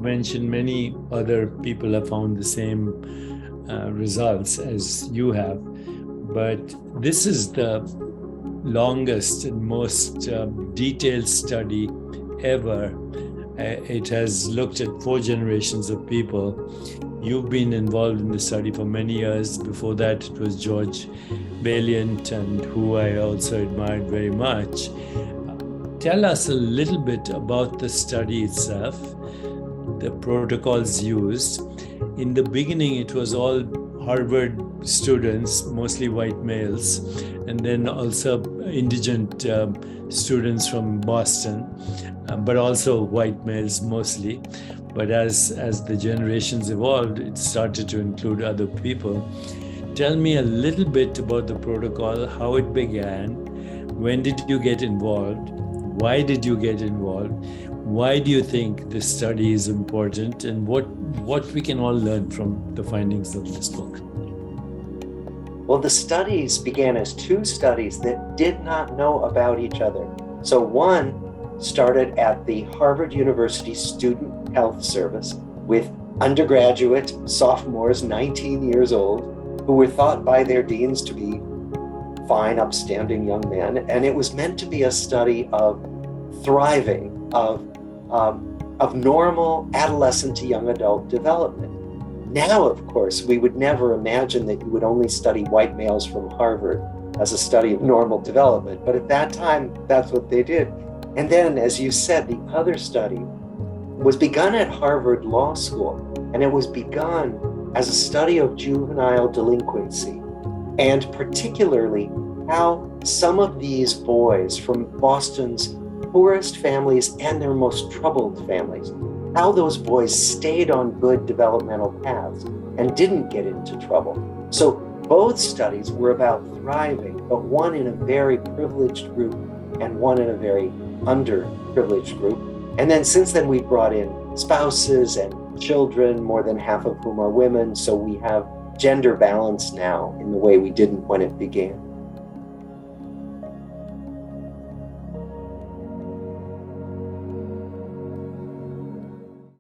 mentioned, many other people have found the same results as you have. But this is the longest and most detailed study ever. It has looked at 4 generations of people. You've been involved in the study for many years. Before that, it was George Valiant, and who I also admired very much. Tell us a little bit about the study itself, the protocols used. In the beginning, it was all Harvard students, mostly white males, and then also indigent students from Boston, but also white males mostly. But as the generations evolved, it started to include other people. Tell me a little bit about the protocol, how it began, when did you get involved, why did you get involved, why do you think this study is important, and what we can all learn from the findings of this book? Well, the studies began as 2 studies that did not know about each other. So one started at the Harvard University Student Health Service with undergraduate sophomores, 19 years old, who were thought by their deans to be fine, upstanding young men. And it was meant to be a study of thriving, of normal adolescent to young adult development. Now, of course, we would never imagine that you would only study white males from Harvard as a study of normal development. But at that time, that's what they did. And then, as you said, the other study was begun at Harvard Law School, and it was begun as a study of juvenile delinquency, and particularly how some of these boys from Boston's poorest families and their most troubled families, how those boys stayed on good developmental paths and didn't get into trouble. So both studies were about thriving, but one in a very privileged group and one in a very underprivileged group. And then since then, we've brought in spouses and children, more than half of whom are women. So we have gender balance now in the way we didn't when it began.